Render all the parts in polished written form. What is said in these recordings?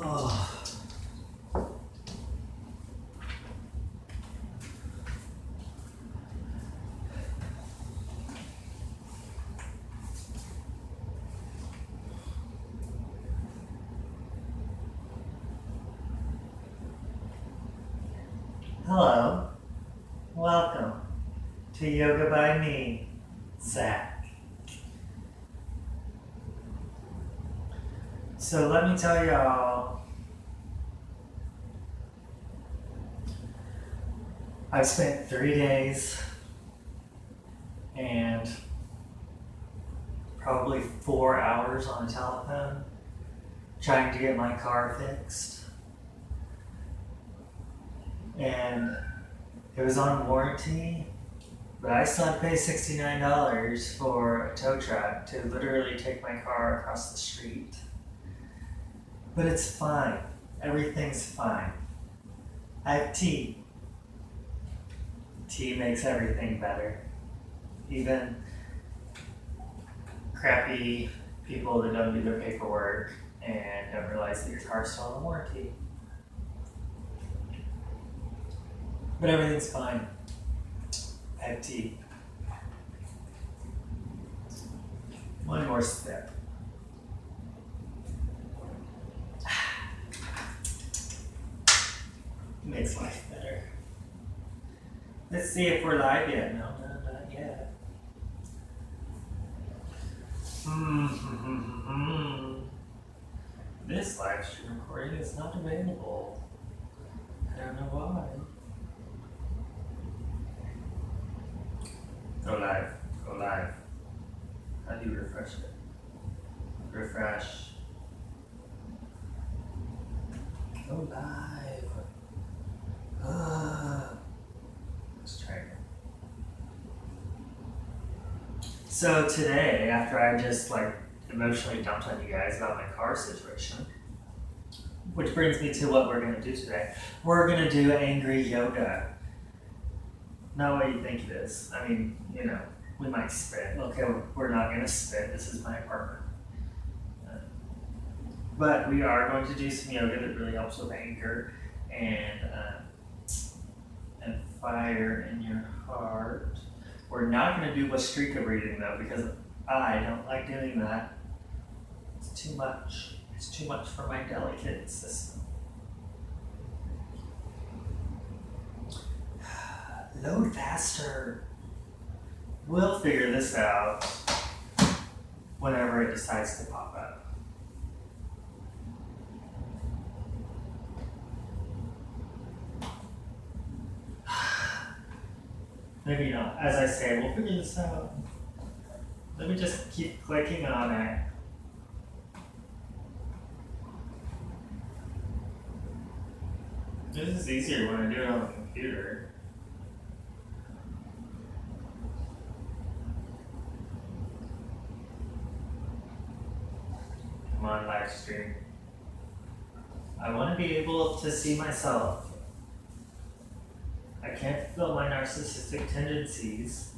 Oh. Hello, welcome to Yoga by me, Zach. So let me tell y'all, I've spent 3 days and probably 4 hours on the telephone trying to get my car fixed. And it was on warranty, but I still had to pay $69 for a tow truck to literally take my car across the street. But it's fine. Everything's fine. I have tea. Tea makes everything better. Even crappy people that don't do their paperwork and don't realize that your car's still on warranty. But everything's fine. I have tea. One more step. Makes life better. Let's see if we're live yet. No, not yet. This live stream recording is not available. I don't know why. Go live. Go live. How do you refresh it? Refresh. Go live. Let's try again. So today, after I just emotionally dumped on you guys about my car situation, which brings me to what we're going to do today. We're going to do angry yoga. Not what you think it is. I mean, we might spit. Okay, we're not going to spit. This is my apartment. But we are going to do some yoga that really helps with anger and fire in your heart. We're not going to do Vastrika breathing though, because I don't like doing that. It's too much. It's too much for my delicate system. Load faster. We'll figure this out whenever it decides to pop up. Maybe not. As I say, we'll figure this out. Let me just keep clicking on it. This is easier when I do it on the computer. Come on, live stream. I want to be able to see myself. I can't fulfill my narcissistic tendencies.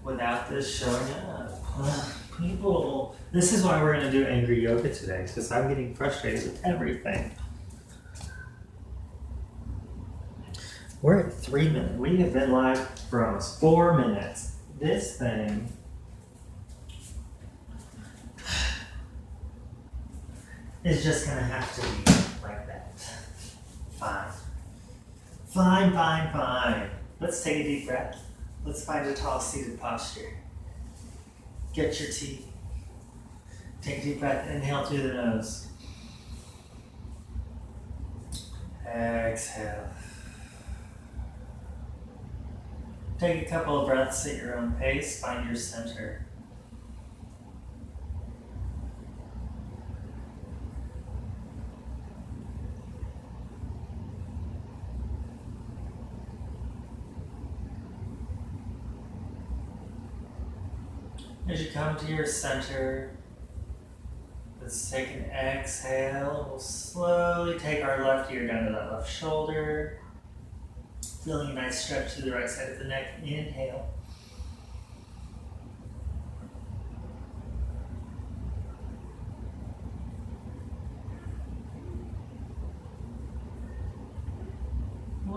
Without this showing up. People, this is why we're going to do angry yoga today, because I'm getting frustrated with everything. We're at 3 minutes. We have been live for almost 4 minutes. This thing is just going to have to be like that. Fine. Fine, fine, fine. Let's take a deep breath. Let's find a tall seated posture. Get your tea. Take a deep breath. Inhale through the nose. Exhale. Take a couple of breaths at your own pace. Find your center. As you come to your center, let's take an exhale. We'll slowly take our left ear down to that left shoulder. Feeling a nice stretch to the right side of the neck. Inhale.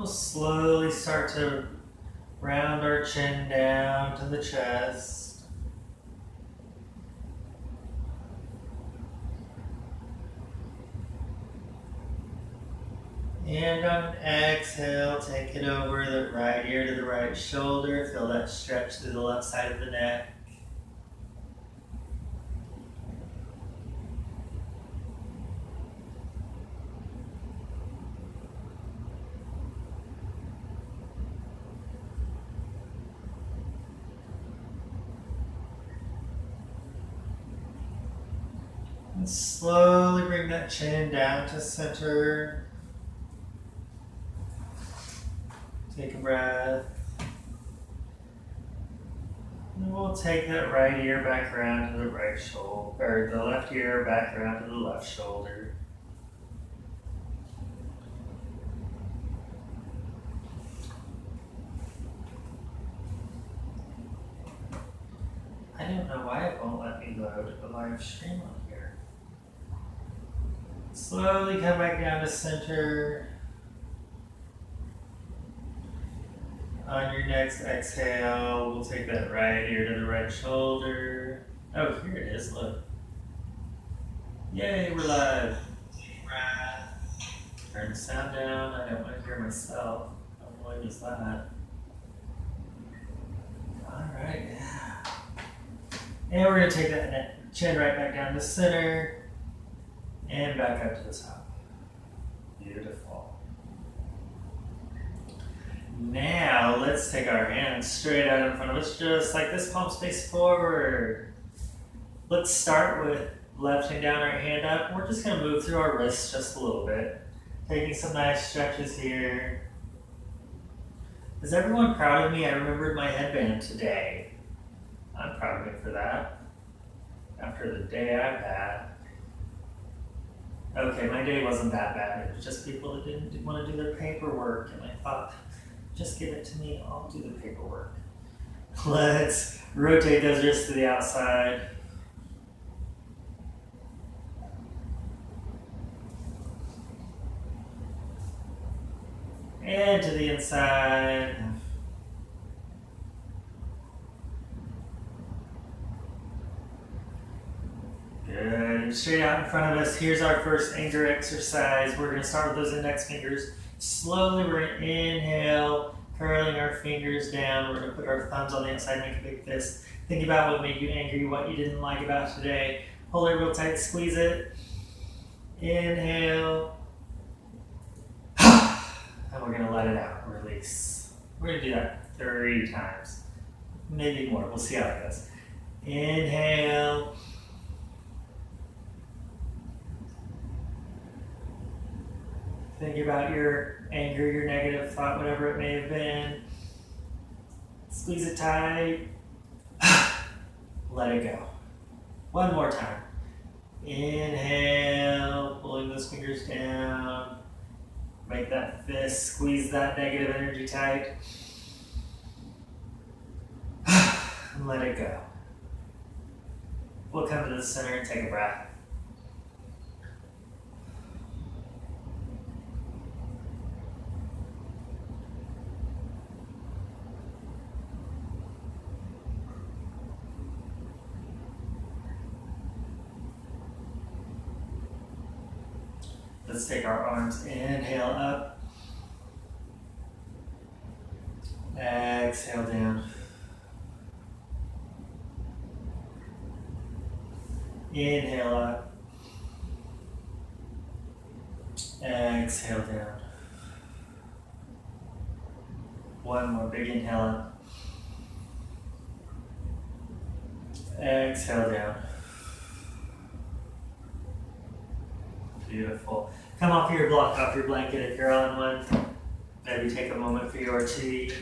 We'll slowly start to round our chin down to the chest. And on an exhale, take it over the right ear to the right shoulder. Feel that stretch through the left side of the neck. And slowly bring that chin down to center. Take a breath. And we'll take that right ear back around to the right shoulder, or the left ear back around to the left shoulder. I don't know why it won't let me load a live stream on here. Slowly come back down to center. On your next exhale, we'll take that right ear to the right shoulder. Oh, here it is, look. Yay, we're live. Turn the sound down. I don't want to hear myself. How annoying is that? Alright, yeah. And we're going to take that chin right back down to center and back up to the top. Beautiful. Now, let's take our hands straight out in front of us, just like this, palms face forward. Let's start with lifting down our hand up. We're just going to move through our wrists just a little bit, taking some nice stretches here. Is everyone proud of me? I remembered my headband today. I'm proud of me for that, after the day I've had. Okay, my day wasn't that bad. It was just people that didn't want to do their paperwork, and I thought, just give it to me, I'll do the paperwork. Let's rotate those wrists to the outside. And to the inside. Good. Straight out in front of us, here's our first anger exercise. We're going to start with those index fingers. Slowly, we're going to inhale, curling our fingers down. We're going to put our thumbs on the outside, make a big fist. Think about what made you angry, what you didn't like about today. Hold it real tight, squeeze it. Inhale. And we're going to let it out, release. We're going to do that 3 times, maybe more. We'll see how it goes. Inhale. Think about your anger, your negative thought, whatever it may have been. Squeeze it tight. Let it go. One more time. Inhale, pulling those fingers down. Make that fist, squeeze that negative energy tight. And let it go. We'll come to the center and take a breath. Let's take our arms, inhale up, exhale down, inhale up, exhale down, one more big inhale up, exhale down. Beautiful. Come off your block, off your blanket if you're on one. Maybe take a moment for your tea.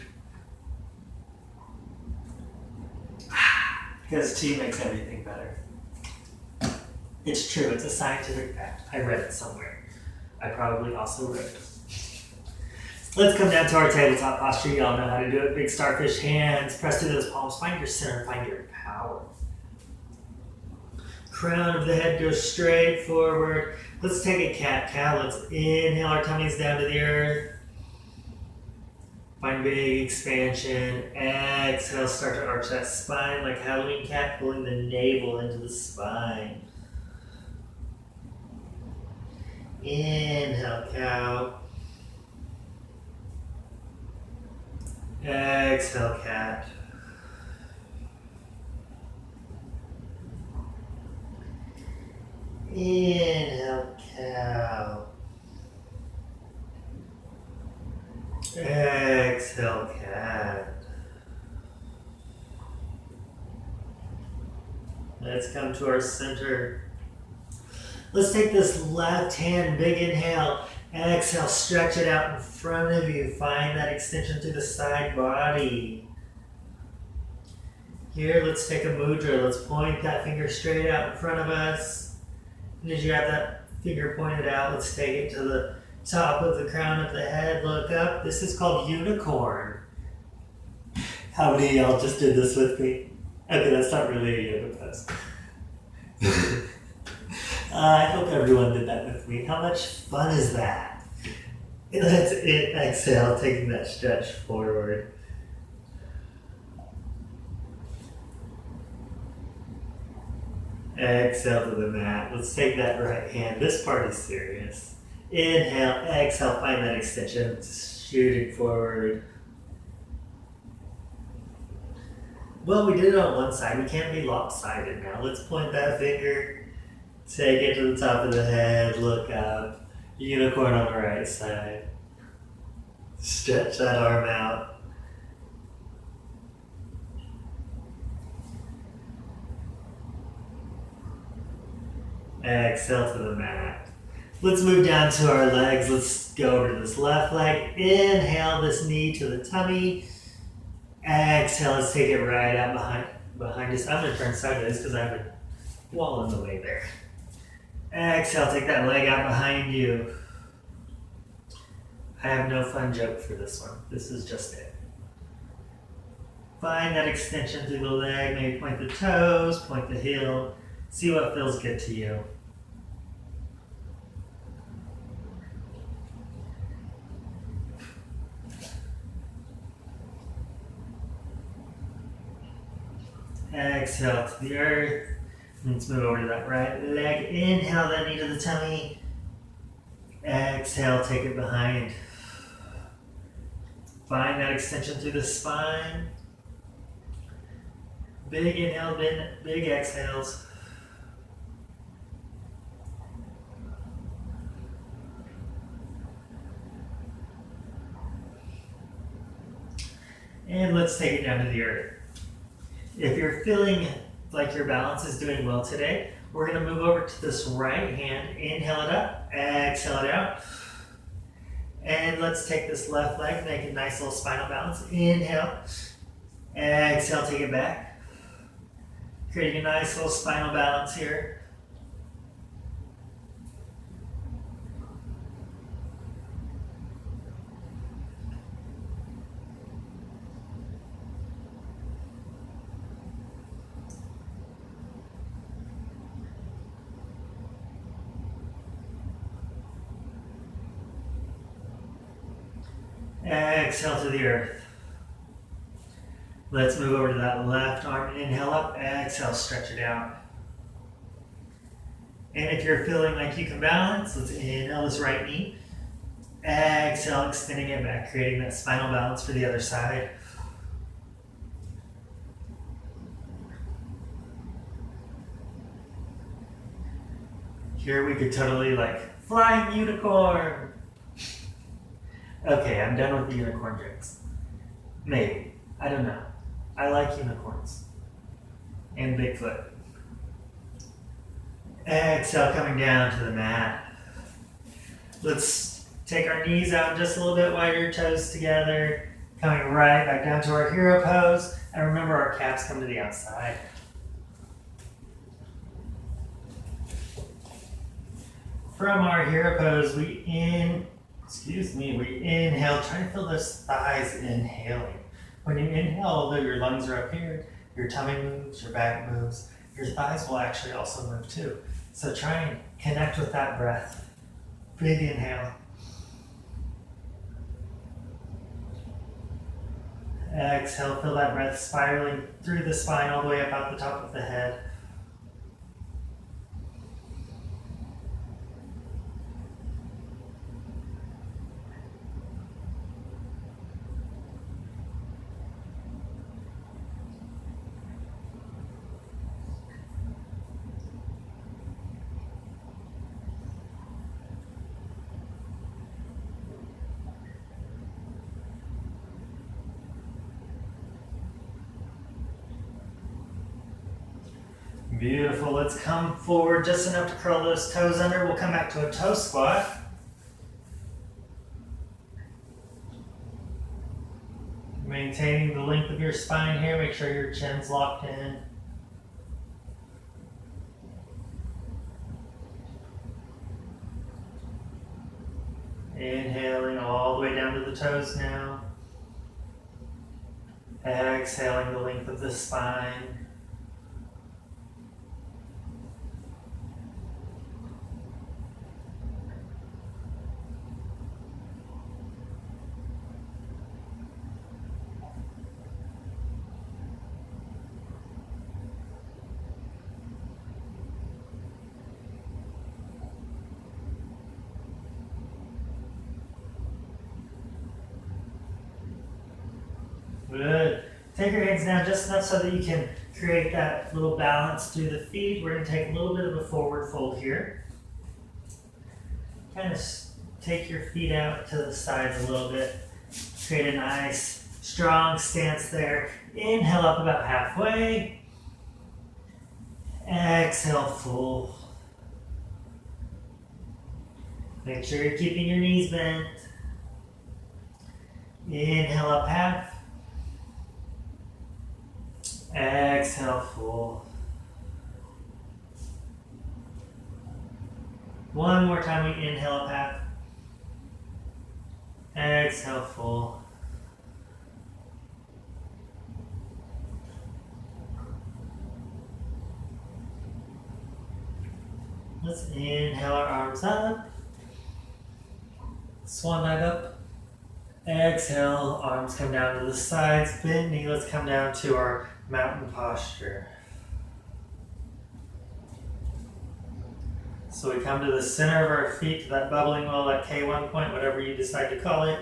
Because tea makes everything better. It's true, it's a scientific fact. I read it somewhere. I probably also wrote it. Let's come down to our tabletop posture. You all know how to do it. Big starfish hands, press through those palms, find your center, find your power. Crown of the head goes straight forward. Let's take a cat-cow. Let's inhale our tummies down to the earth. Find big expansion. Exhale, start to arch that spine like Halloween cat, pulling the navel into the spine. Inhale, cow. Exhale, cat. Inhale, cow. Exhale, cat. Let's come to our center. Let's take this left hand, big inhale. Exhale, stretch it out in front of you. Find that extension through the side body. Here, let's take a mudra. Let's point that finger straight out in front of us. And as you have that finger pointed out, let's take it to the top of the crown of the head. Look up. This is called unicorn. How many of y'all just did this with me? Okay, that's not really a yoga pose. I hope everyone did that with me. How much fun is that? Let's exhale, taking that stretch forward. Exhale to the mat. Let's take that right hand. This part is serious. Inhale, exhale, find that extension. Shooting forward. Well, we did it on one side. We can't be lopsided now. Let's point that finger. Take it to the top of the head. Look up. Unicorn on the right side. Stretch that arm out. Exhale to the mat. Let's move down to our legs. Let's go over to this left leg. Inhale this knee to the tummy. Exhale, let's take it right out behind us. I'm going to turn sideways because I have a wall in the way there. Exhale, take that leg out behind you. I have no fun joke for this one. This is just it. Find that extension through the leg. Maybe point the toes, point the heel. See what feels good to you. Exhale to the earth. Let's move over to that right leg. Inhale that knee to the tummy. Exhale, take it behind. Find that extension through the spine. Big inhale, big exhales. And let's take it down to the earth. If you're feeling like your balance is doing well today, we're going to move over to this right hand. Inhale it up, exhale it out. And let's take this left leg, make a nice little spinal balance. Inhale, exhale, take it back. Creating a nice little spinal balance here. Exhale to the earth. Let's move over to that left arm. Inhale up, exhale, stretch it out. And if you're feeling like you can balance, let's inhale this right knee. Exhale, extending it back, creating that spinal balance for the other side. Here we could totally like, flying unicorn. Okay, I'm done with the unicorn jokes. Maybe. I don't know. I like unicorns. And Bigfoot. Exhale, coming down to the mat. Let's take our knees out just a little bit wider, toes together. Coming right back down to our hero pose. And remember, our calves come to the outside. From our hero pose, we inhale. Try to feel those thighs inhaling. When you inhale, although your lungs are up here, your tummy moves, your back moves, your thighs will actually also move too. So try and connect with that breath. Big inhale. Exhale, feel that breath spiraling through the spine all the way up out the top of the head. Beautiful. Let's come forward just enough to curl those toes under. We'll come back to a toe squat. Maintaining the length of your spine here. Make sure your chin's locked in. Inhaling all the way down to the toes now. Exhaling the length of the spine. Good. Take your hands down just enough so that you can create that little balance through the feet. We're going to take a little bit of a forward fold here. Kind of take your feet out to the sides a little bit. Create a nice, strong stance there. Inhale up about halfway. Exhale, full. Make sure you're keeping your knees bent. Inhale up half. Exhale, full. One more time, we inhale up half. Exhale, full. Let's inhale our arms up. Swan dive up. Exhale, arms come down to the sides. Bend knee, let's come down to our mountain posture. So we come to the center of our feet, to that bubbling well, that K1 point, whatever you decide to call it.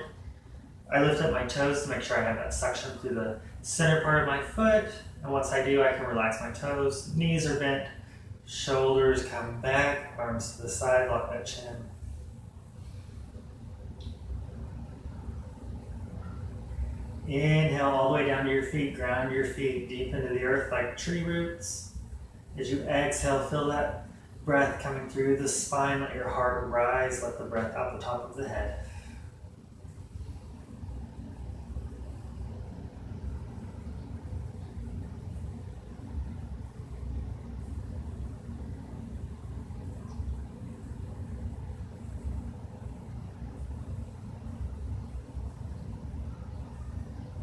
I lift up my toes to make sure I have that suction through the center part of my foot. And once I do, I can relax my toes. Knees are bent, shoulders come back, arms to the side, lock that chin. Inhale all the way down to your feet, ground your feet deep into the earth like tree roots. As you exhale, feel that breath coming through the spine, let your heart rise, let the breath out the top of the head.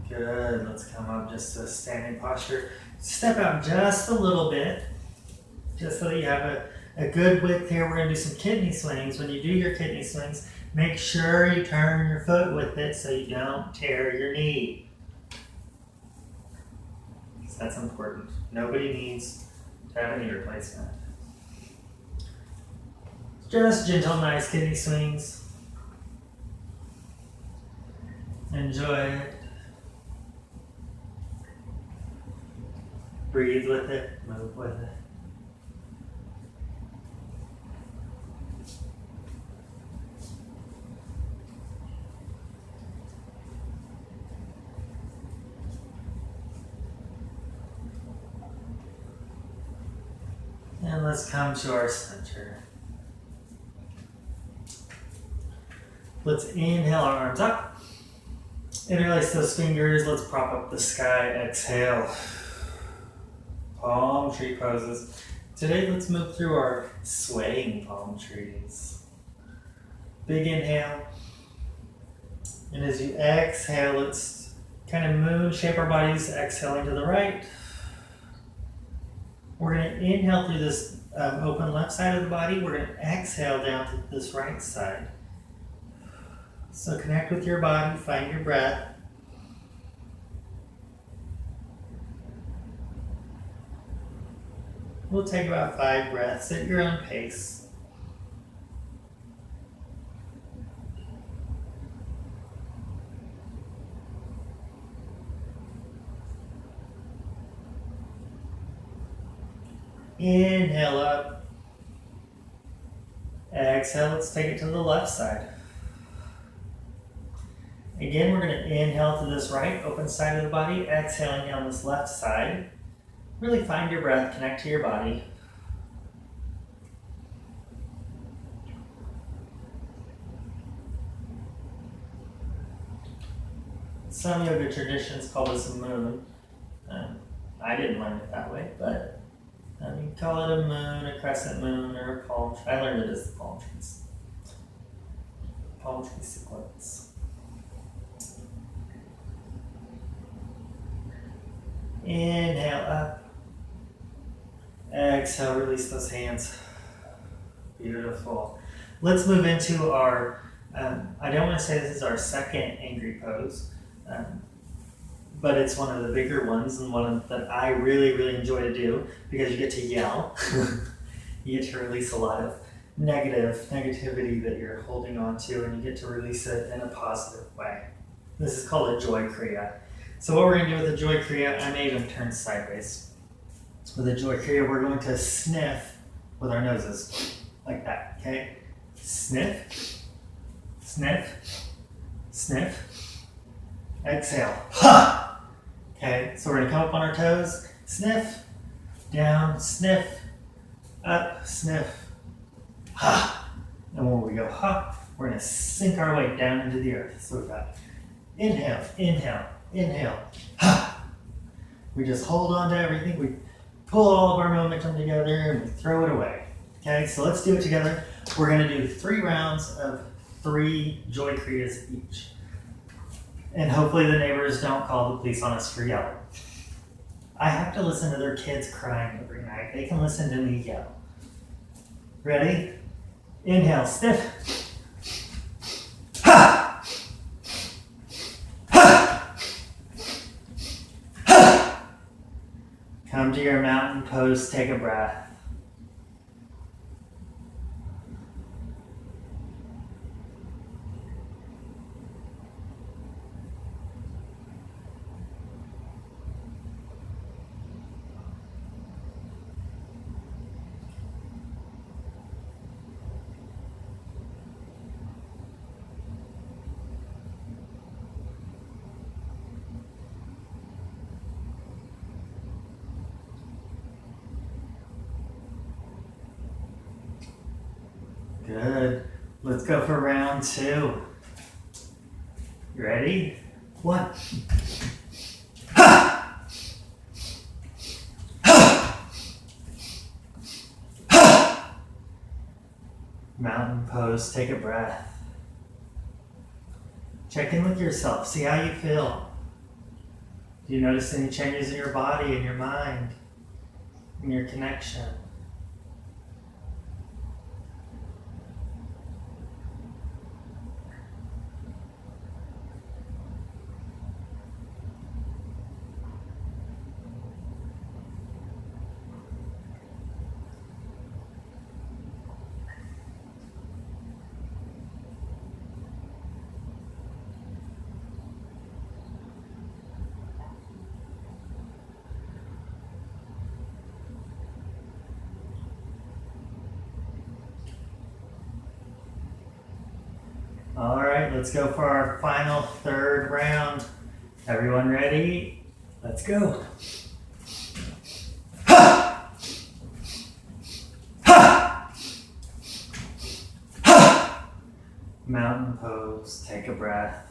Good, let's come up just to a standing posture. Step out just a little bit, just so that you have a good width here. We're gonna do some kidney swings. When you do your kidney swings, make sure you turn your foot with it so you don't tear your knee. So that's important. Nobody needs to have a knee replacement. Just gentle, nice kidney swings. Enjoy it. Breathe with it, move with it. And let's come to our center. Let's inhale our arms up. Interlace those fingers. Let's prop up the sky. Exhale. Palm tree poses. Today, let's move through our swaying palm trees. Big inhale. And as you exhale, let's kind of moon shape our bodies, exhaling to the right. We're going to inhale through this open left side of the body. We're going to exhale down to this right side. So connect with your body, find your breath. We'll take about 5 breaths at your own pace. Inhale up. Exhale, let's take it to the left side. Again, we're going to inhale to this right, open side of the body, exhaling down this left side. Really find your breath, connect to your body. Some yoga traditions call this a moon. I didn't learn it that way, but you call it a moon, a crescent moon, or a palm tree. I learned it as the palm trees. Palm tree sequence. Inhale up. Exhale, release those hands. Beautiful. Let's move into our, I don't want to say this is our second angry pose, but it's one of the bigger ones and one that I really, really enjoy to do because you get to yell. You get to release a lot of negativity that you're holding on to, and you get to release it in a positive way. This is called a joy kriya. So what we're going to do with the joy kriya, I may even turn sideways. With the joy kriya, we're going to sniff with our noses, like that, okay? Sniff, sniff, sniff, exhale, ha! Okay, so we're going to come up on our toes, sniff, down, sniff, up, sniff, ha! And when we go ha, we're going to sink our way down into the earth. So we've got inhale, inhale, inhale, ha! We just hold on to everything. We pull all of our momentum together and we throw it away. Okay, so let's do it together. We're going to do 3 rounds of 3 joy kriyas each. And hopefully the neighbors don't call the police on us for yelling. I have to listen to their kids crying every night. They can listen to me yell. Ready? Inhale, sniff. Ha! Ha! Ha! Come to your mountain pose, take a breath. Good. Let's go for round 2. You ready? 1. Ha! Ha! Ha! Mountain pose, take a breath. Check in with yourself, see how you feel. Do you notice any changes in your body, in your mind, in your connection? All right, let's go for our final 3rd round. Everyone ready? Let's go. Ha! Ha! Ha! Mountain pose, take a breath.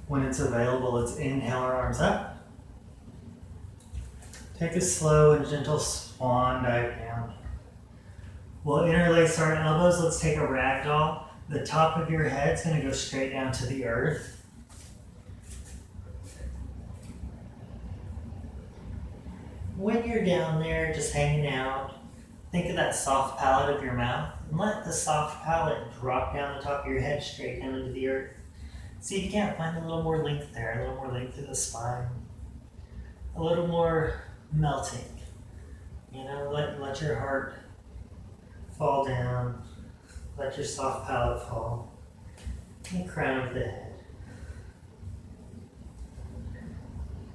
When it's available, let's inhale our arms up. Take a slow and gentle swan dive down. We'll interlace our elbows. Let's take a ragdoll. The top of your head's gonna go straight down to the earth. When you're down there just hanging out, think of that soft palate of your mouth and let the soft palate drop down the top of your head straight down into the earth. See if you can't find a little more length there, a little more length through the spine, a little more melting. You know, let your heart fall down, let your soft palate fall, and crown of the head.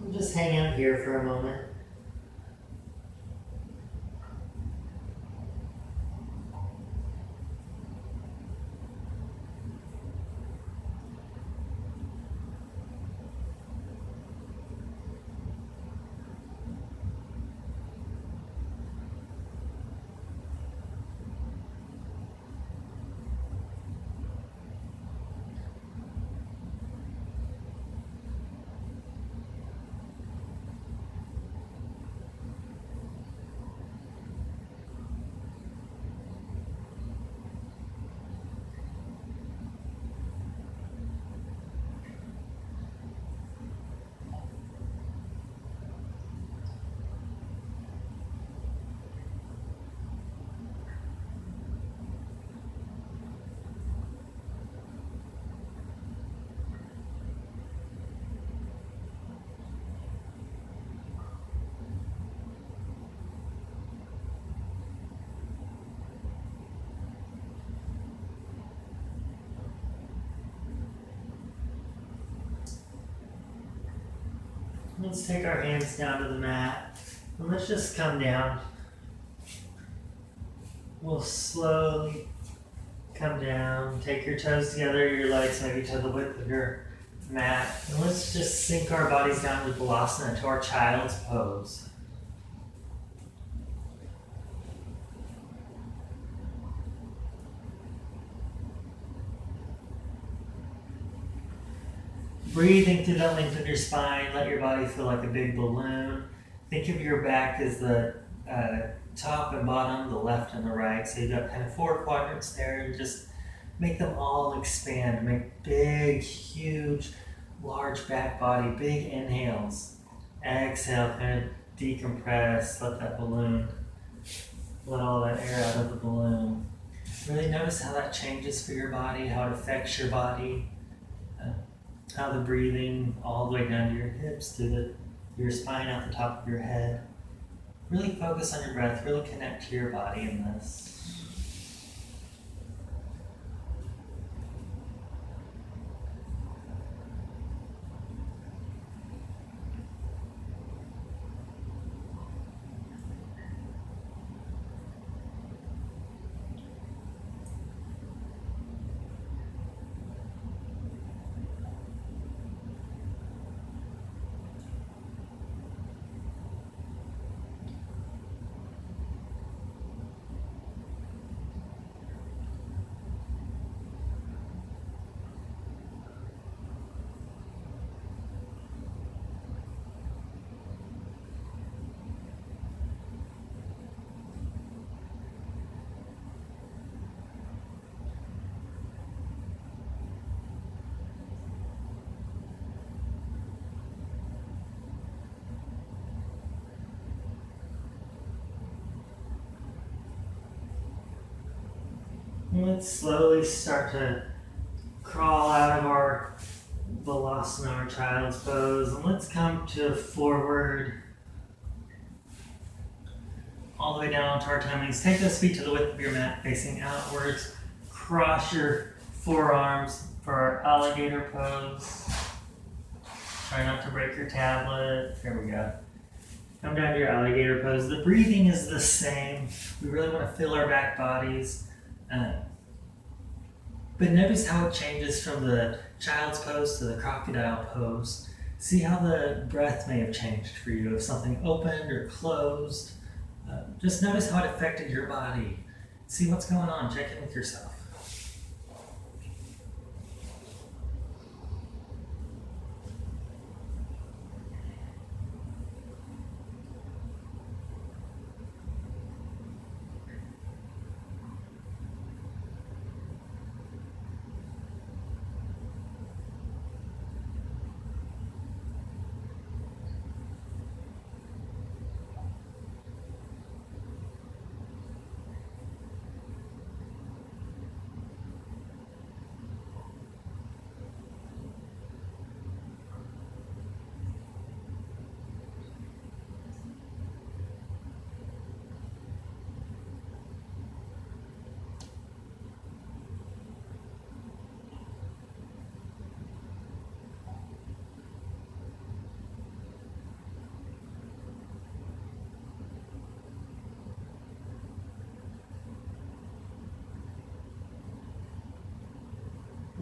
We'll just hang out here for a moment. Let's take our hands down to the mat and let's just come down. We'll slowly come down, take your toes together, your legs maybe to the width of your mat, and let's just sink our bodies down to Balasana, to our child's pose. Breathing through the length of your spine, let your body feel like a big balloon. Think of your back as the top and bottom, the left and the right. So you've got kind of 4 quadrants there, and just make them all expand. Make big, huge, large back body, big inhales. Exhale, kind of decompress, let that balloon, let all that air out of the balloon. Really notice how that changes for your body, how it affects your body. How the breathing all the way down to your hips, through your spine, out the top of your head. Really focus on your breath, really connect to your body in this. Let's slowly start to crawl out of our Balasana, our child's pose, and let's come to forward, all the way down onto our tummies. Take those feet to the width of your mat, facing outwards. Cross your forearms for our alligator pose. Try not to break your tablet. There we go. Come down to your alligator pose. The breathing is the same. We really want to fill our back bodies. But notice how it changes from the child's pose to the crocodile pose. See how the breath may have changed for you, if something opened or closed. Just notice how it affected your body. See what's going on. Check in with yourself.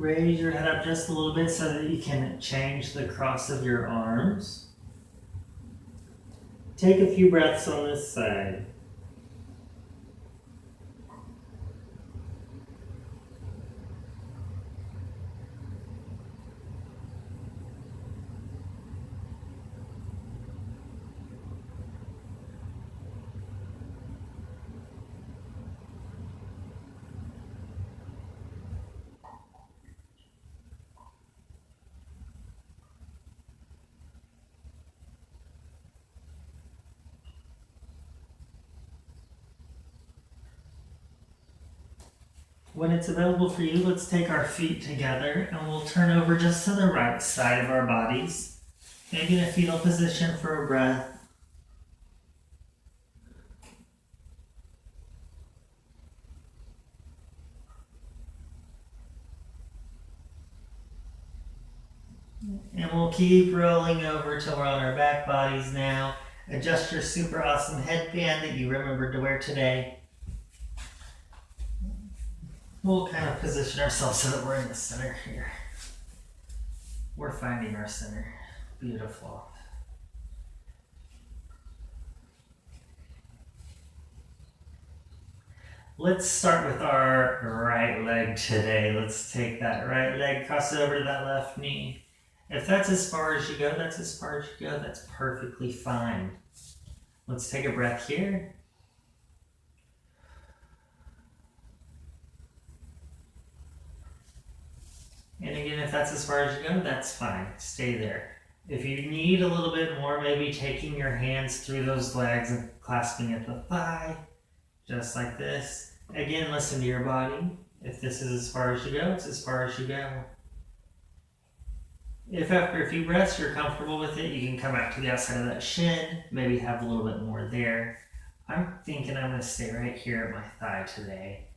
Raise your head up just a little bit so that you can change the cross of your arms. Take a few breaths on this side. When it's available for you, let's take our feet together and we'll turn over just to the right side of our bodies. Maybe in a fetal position for a breath. And we'll keep rolling over till we're on our back bodies now. Adjust your super awesome headband that you remembered to wear today. We'll kind of position ourselves so that we're in the center here. We're finding our center. Beautiful. Let's start with our right leg today. Let's take that right leg, cross it over to that left knee. If that's as far as you go, that's as far as you go. That's perfectly fine. Let's take a breath here. And again, if that's as far as you go, that's fine. Stay there. If you need a little bit more, maybe taking your hands through those legs and clasping at the thigh, just like this. Again, listen to your body. If this is as far as you go, it's as far as you go. If after a few breaths you're comfortable with it, you can come back to the outside of that shin, maybe have a little bit more there. I'm thinking I'm going to stay right here at my thigh today.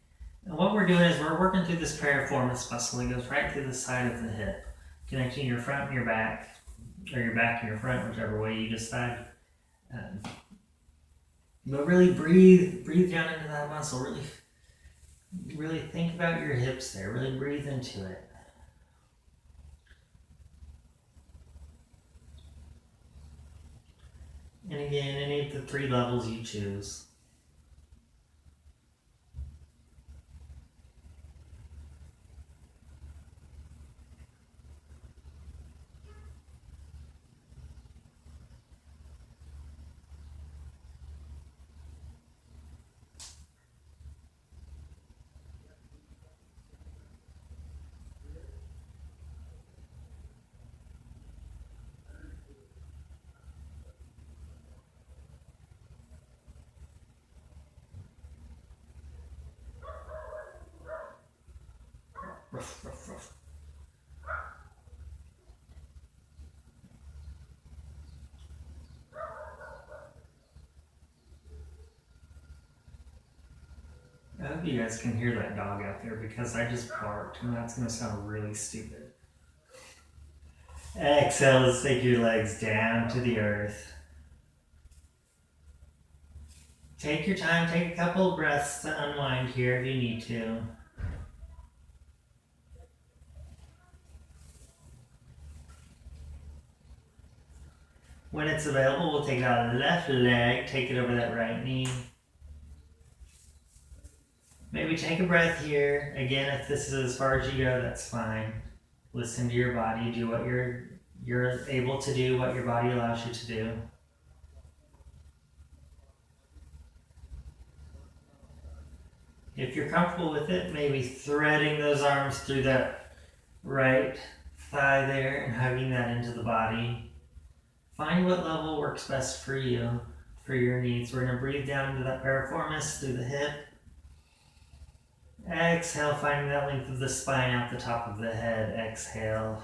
And what we're doing is we're working through this piriformis muscle that goes right through the side of the hip, connecting your front and your back, or your back and your front, whichever way you decide. But really breathe down into that muscle. Really think about your hips there. Really breathe into it. And again, any of the 3 levels you choose. Ruff, ruff, ruff. I hope you guys can hear that dog out there because I just barked and that's going to sound really stupid. Exhale, let's take your legs down to the earth. Take your time, take a couple of breaths to unwind here if you need to. When it's available, we'll take that left leg, take it over that right knee. Maybe take a breath here. Again, if this is as far as you go, that's fine. Listen to your body, do what you're able to do, what your body allows you to do. If you're comfortable with it, maybe threading those arms through that right thigh there and hugging that into the body. Find what level works best for you, for your needs. We're going to breathe down into that piriformis through the hip. Exhale, finding that length of the spine out the top of the head. Exhale.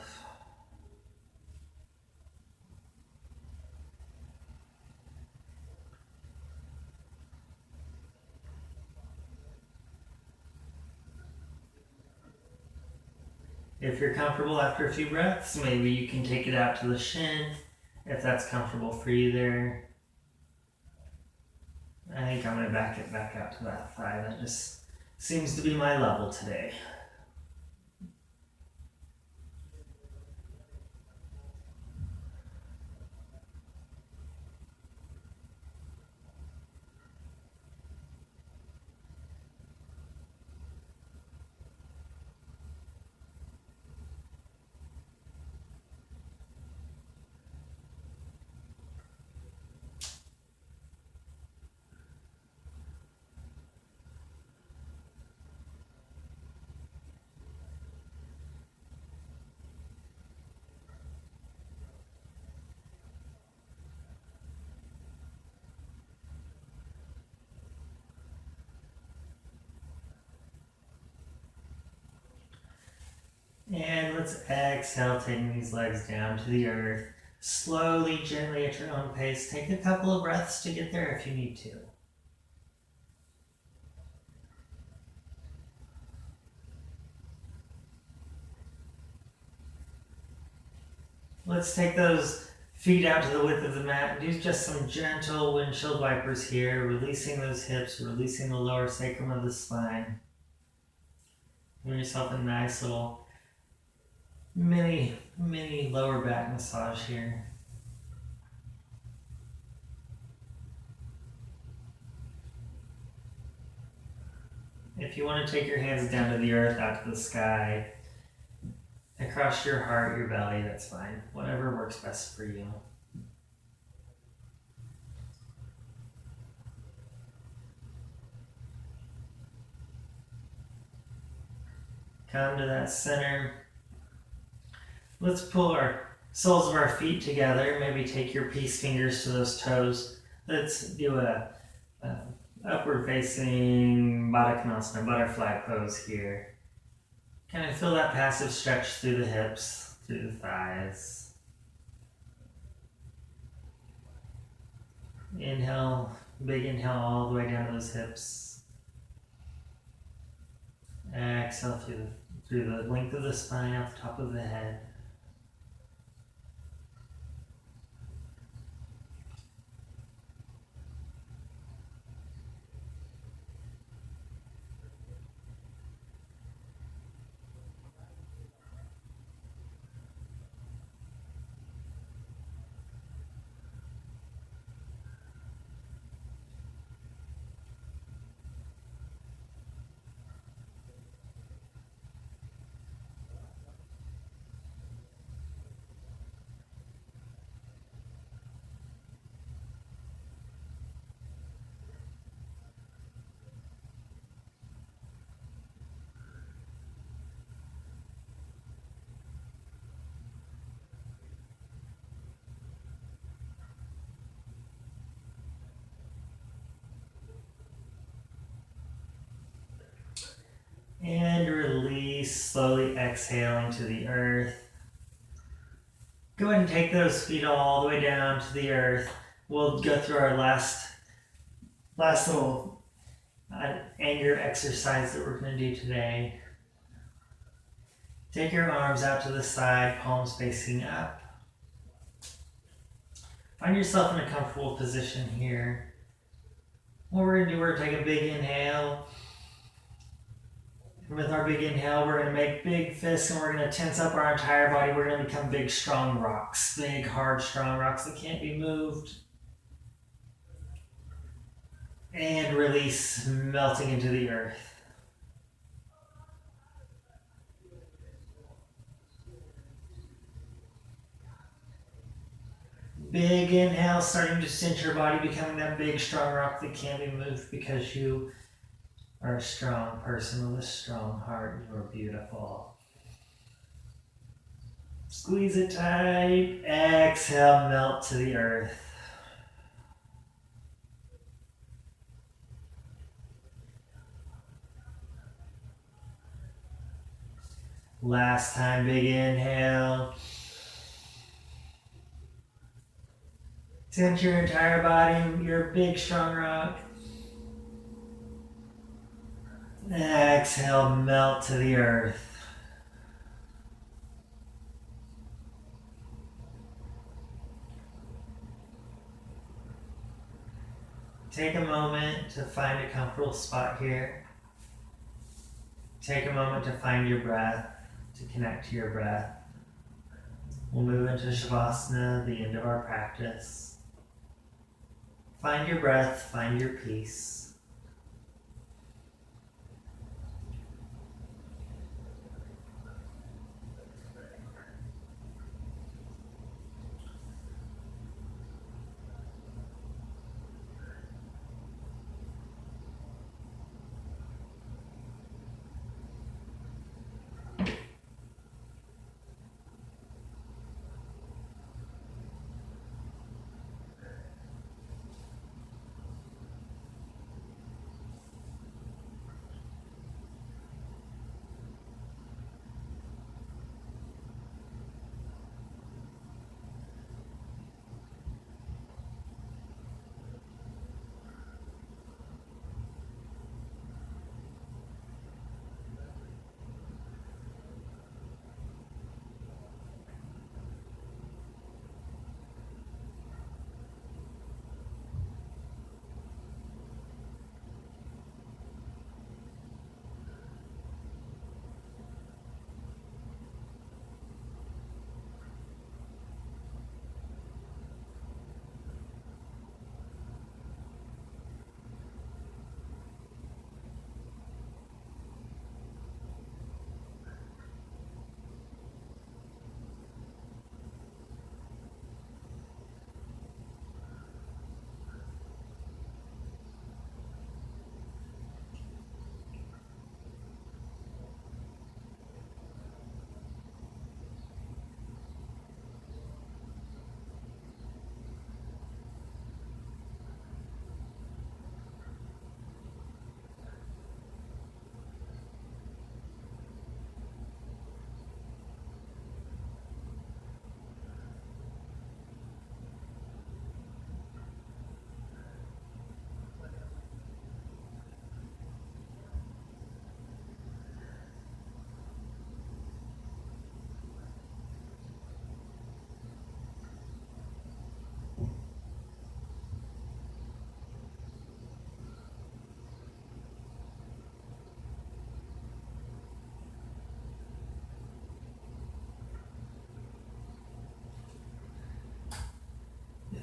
If you're comfortable after a few breaths, maybe you can take it out to the shin, if that's comfortable for you there. I think I'm going to back it back out to that thigh. That just seems to be my level today. let's exhale, taking these legs down to the earth. Slowly, gently at your own pace. Take a couple of breaths to get there if you need to. Let's take those feet out to the width of the mat and do just some gentle windshield wipers here, releasing those hips, releasing the lower sacrum of the spine. Give yourself a nice little mini lower back massage here. If you want to take your hands down to the earth, out to the sky, across your heart, your belly, that's fine. Whatever works best for you. Come to that center. Let's pull our soles of our feet together. Maybe take your peace fingers to those toes. Let's do a upward facing Baddha Konasana, butterfly pose here. Kind of feel that passive stretch through the hips, through the thighs. Inhale, big inhale all the way down to those hips. Exhale through the length of the spine, out the top of the head. And release, slowly exhaling to the earth. Go ahead and take those feet all the way down to the earth. We'll go through our last little anger exercise that we're going to do today. Take your arms out to the side, palms facing up. Find yourself in a comfortable position here. What we're going to do, we're going to take a big inhale. And with our big inhale, we're going to make big fists and we're going to tense up our entire body. We're going to become big, strong rocks. Big, hard, strong rocks that can't be moved. And release, melting into the earth. Big inhale, starting to cinch your body, becoming that big, strong rock that can't be moved because you are a strong person with a strong heart. You are beautiful. Squeeze it tight. Exhale, melt to the earth. Last time, big inhale. Tense your entire body. You're a big, strong rock. Exhale, melt to the earth. Take a moment to find a comfortable spot here. Take a moment to find your breath, to connect to your breath. We'll move into Shavasana, the end of our practice. Find your breath, find your peace.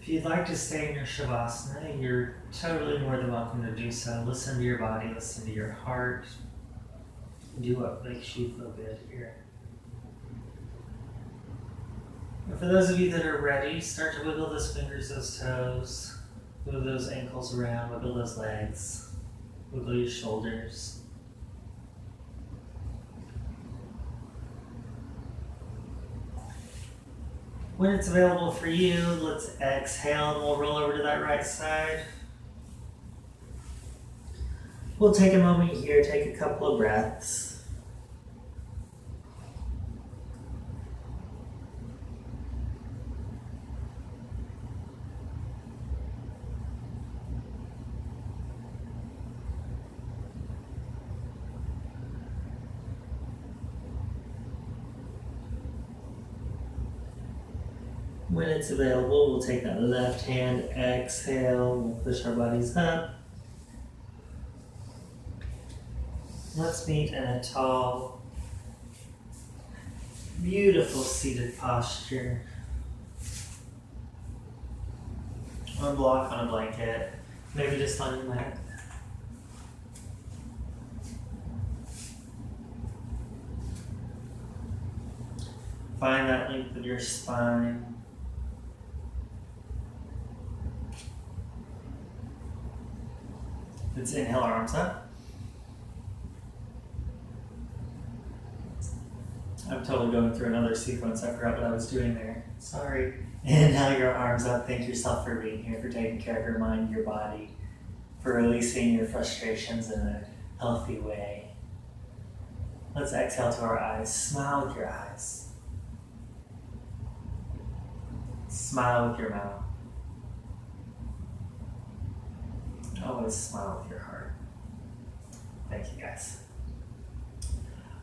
If you'd like to stay in your Shavasana, you're totally more than welcome to do so. Listen to your body, listen to your heart. Do what makes you feel good here. And for those of you that are ready, start to wiggle those fingers, those toes, wiggle those ankles around, wiggle those legs, wiggle your shoulders. When it's available for you, let's exhale and we'll roll over to that right side. We'll take a moment here, take a couple of breaths. When it's available, we'll take that left hand, exhale, we'll push our bodies up. Let's meet in a tall, beautiful seated posture. Or block on a blanket, maybe just on your mat. Find that length of your spine. Let's inhale, arms up. I'm totally going through another sequence. I forgot what I was doing there. Sorry. Inhale your arms up. Thank yourself for being here, for taking care of your mind, your body, for releasing your frustrations in a healthy way. Let's exhale to our eyes. Smile with your eyes. Smile with your mouth. Always smile with your heart. Thank you, guys.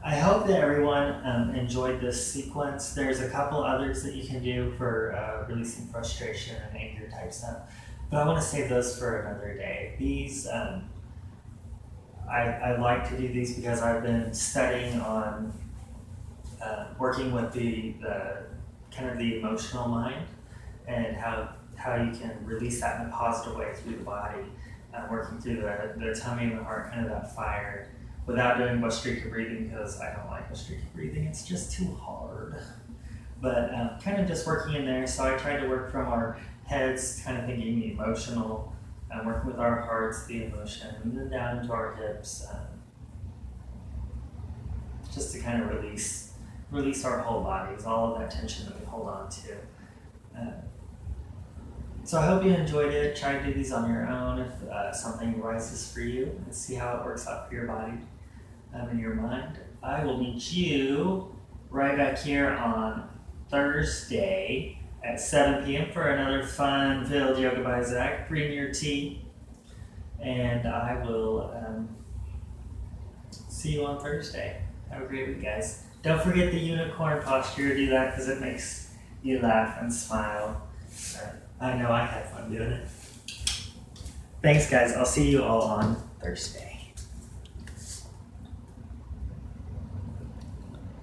I hope that everyone enjoyed this sequence. There's a couple others that you can do for releasing frustration and anger type stuff, but I want to save those for another day. These, I like to do these because I've been studying on working with the kind of the emotional mind and how you can release that in a positive way through the body. Working through the tummy and the heart, kind of that fire, without doing Vastrika breathing because I don't like Vastrika breathing. It's just too hard. But kind of just working in there. So I tried to work from our heads, kind of thinking the emotional, working with our hearts, the emotion, and then down into our hips, just to kind of release our whole bodies, all of that tension that we hold on to. So I hope you enjoyed it. Try to do these on your own if something arises for you, and see how it works out for your body and your mind. I will meet you right back here on Thursday at 7 p.m. for another fun-filled YogaByZack. Bring your tea, and I will see you on Thursday. Have a great week, guys. Don't forget the unicorn posture. Do that because it makes you laugh and smile. I know I had fun doing it. Thanks, guys. I'll see you all on Thursday.